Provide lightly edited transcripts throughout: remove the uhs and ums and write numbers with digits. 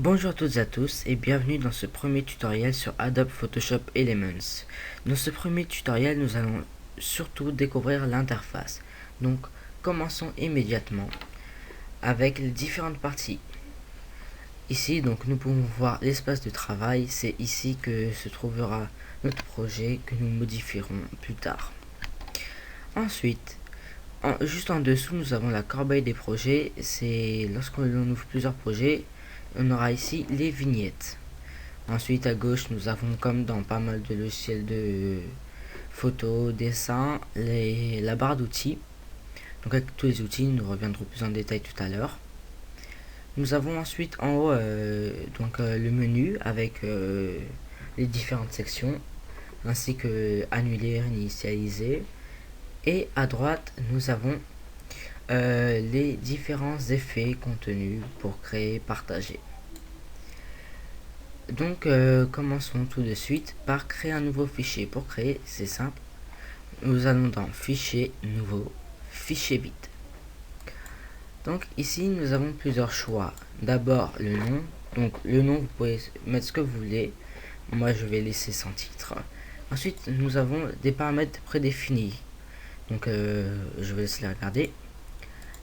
Bonjour à toutes et à tous et bienvenue dans ce premier tutoriel sur Adobe Photoshop Elements. Dans ce premier tutoriel, nous allons surtout découvrir l'interface. Donc, commençons immédiatement avec les différentes parties. Ici, donc, nous pouvons voir l'espace de travail. C'est ici que se trouvera notre projet que nous modifierons plus tard. Ensuite, juste en dessous, nous avons la corbeille des projets. C'est lorsqu'on ouvre plusieurs projets, on aura ici les vignettes. Ensuite, à gauche, nous avons, comme dans pas mal de logiciels de photo, dessin, la barre d'outils. Donc avec tous les outils, nous reviendrons plus en détail tout à l'heure. Nous avons ensuite en haut le menu avec les différentes sections, ainsi que annuler, initialiser. Et à droite, nous avons les différents effets contenus pour créer, partager. Donc commençons tout de suite par créer un nouveau fichier. Pour créer, c'est simple. Nous allons dans Fichier, Nouveau, Fichier bit. Donc ici, nous avons plusieurs choix. D'abord, le nom. Donc le nom, vous pouvez mettre ce que vous voulez. Moi, je vais laisser sans titre. Ensuite, nous avons des paramètres prédéfinis. Donc je vais laisser les regarder.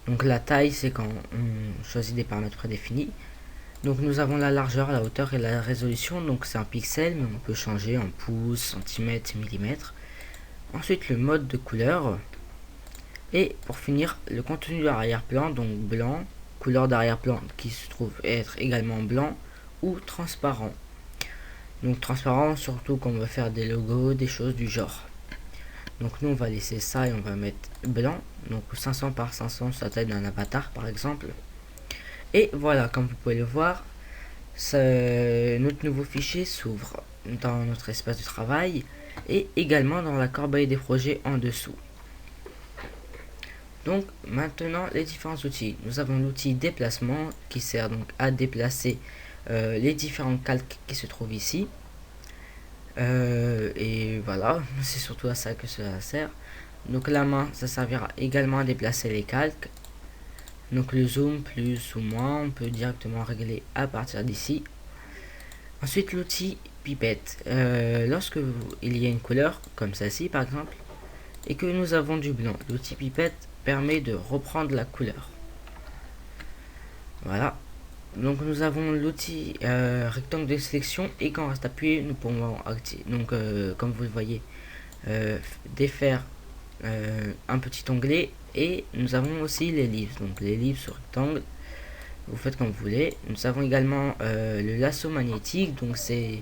Donc la taille, c'est quand on choisit des paramètres prédéfinis. Donc nous avons la largeur, la hauteur et la résolution. Donc c'est en pixels, mais on peut changer en pouces, centimètres, millimètres. Ensuite le mode de couleur. Et pour finir, le contenu de l'arrière-plan, donc blanc, couleur d'arrière-plan qui se trouve être également blanc ou transparent. Donc transparent surtout quand on va faire des logos, des choses du genre. Donc nous on va laisser ça et on va mettre blanc. Donc 500 par 500, c'est la taille d'un avatar par exemple. Et voilà, comme vous pouvez le voir, notre nouveau fichier s'ouvre dans notre espace de travail et également dans la corbeille des projets en dessous. Donc maintenant les différents outils. Nous avons l'outil déplacement qui sert donc à déplacer les différents calques qui se trouvent ici. Et voilà, c'est surtout à ça que cela sert. Donc la main, ça servira également à déplacer les calques. Donc le zoom plus ou moins, on peut directement régler à partir d'ici. Ensuite l'outil pipette. Lorsque il y a une couleur comme celle-ci par exemple et que nous avons du blanc, l'outil pipette permet de reprendre la couleur. Voilà. Donc nous avons l'outil rectangle de sélection et quand on reste appuyé, nous pouvons activer. Donc comme vous le voyez, défaire un petit onglet et nous avons aussi les livres. Donc les livres sur rectangle, vous faites comme vous voulez. Nous avons également le lasso magnétique. Donc c'est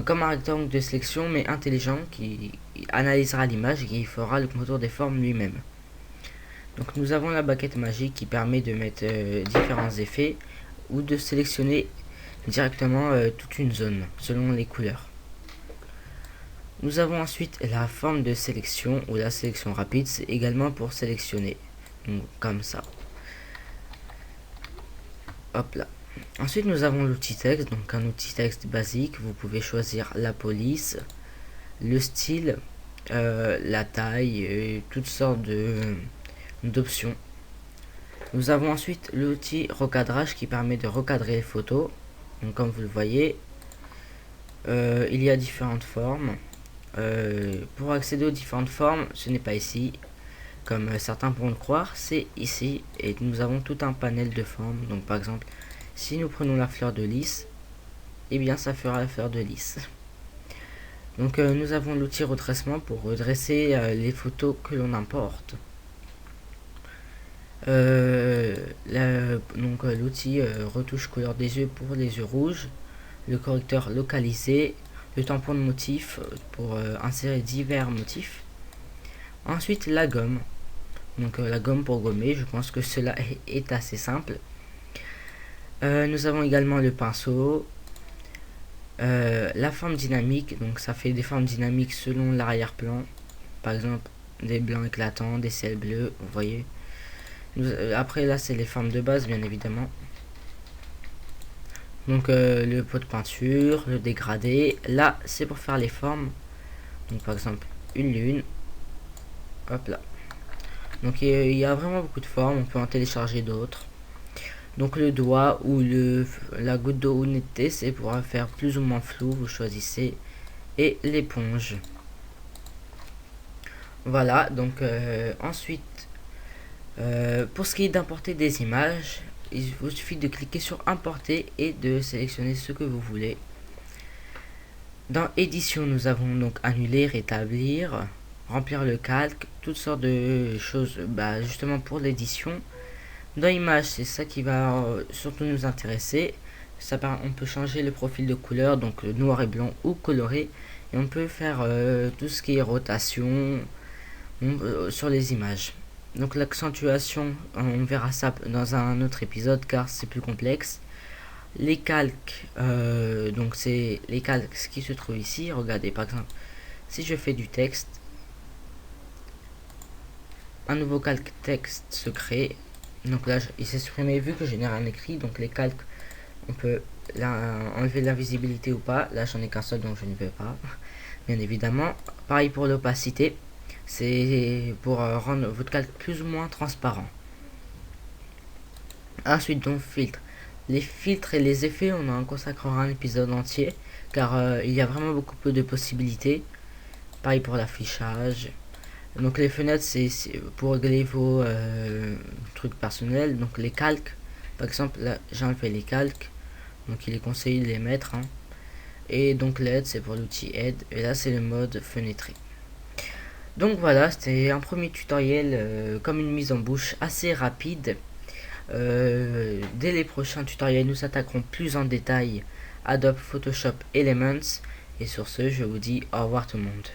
comme un rectangle de sélection mais intelligent qui analysera l'image et qui fera le contour des formes lui-même. Donc nous avons la baguette magique qui permet de mettre différents effets ou de sélectionner directement toute une zone selon les couleurs. Nous avons ensuite la forme de sélection ou la sélection rapide, c'est également pour sélectionner. Donc comme ça. Hop là. Ensuite nous avons l'outil texte, donc un outil texte basique. Vous pouvez choisir la police, le style, la taille et toutes sortes d'options. Nous avons ensuite l'outil recadrage qui permet de recadrer les photos. Donc comme vous le voyez, il y a différentes formes. Pour accéder aux différentes formes, ce n'est pas ici, comme certains pourront le croire, c'est ici. Et nous avons tout un panel de formes. Donc par exemple, si nous prenons la fleur de lys, et bien ça fera la fleur de lys. Donc nous avons l'outil redressement pour redresser les photos que l'on importe. L'outil retouche couleur des yeux pour les yeux rouges, le correcteur localisé, le tampon de motif pour insérer divers motifs. Ensuite la gomme, donc la gomme pour gommer. Je pense que cela est assez simple. Nous avons également le pinceau, la forme dynamique. Donc ça fait des formes dynamiques selon l'arrière-plan, par exemple des blancs éclatants, des ciels bleus, vous voyez. Après là c'est les formes de base bien évidemment. Donc le pot de peinture, le dégradé, là c'est pour faire les formes. Donc par exemple une lune, hop là. Donc il y a vraiment beaucoup de formes, on peut en télécharger d'autres. Donc le doigt ou la goutte d'eau ou netteté, c'est pour faire plus ou moins flou, vous choisissez. Et l'éponge. Voilà, donc ensuite, pour ce qui est d'importer des images, il vous suffit de cliquer sur importer et de sélectionner ce que vous voulez. Dans édition, nous avons donc annuler, rétablir, remplir le calque, toutes sortes de choses justement pour l'édition. Dans image, c'est ça qui va surtout nous intéresser. On peut changer le profil de couleur, donc noir et blanc ou coloré, et on peut faire tout ce qui est rotation sur les images. Donc l'accentuation, on verra ça dans un autre épisode car c'est plus complexe. Les calques, donc c'est les calques ce qui se trouve ici. Regardez par exemple, si je fais du texte, un nouveau calque texte se crée. Donc là il s'est supprimé vu que je n'ai rien écrit. Donc les calques, on peut enlever l'invisibilité ou pas. Là j'en ai qu'un seul donc je ne vais pas, bien évidemment. Pareil pour l'opacité, c'est pour rendre votre calque plus ou moins transparent. Ensuite donc filtre. Les filtres et les effets, on en consacrera un épisode entier car il y a vraiment beaucoup peu de possibilités. Pareil pour l'affichage. Donc les fenêtres, c'est pour régler vos trucs personnels. Donc les calques, par exemple là j'ai enlevé les calques, donc il est conseillé de les mettre, hein. Et donc l'aide, c'est pour l'outil aide, et là c'est le mode fenêtré. Donc voilà, c'était un premier tutoriel comme une mise en bouche assez rapide. Dès les prochains tutoriels, nous attaquerons plus en détail Adobe Photoshop Elements. Et sur ce, je vous dis au revoir tout le monde.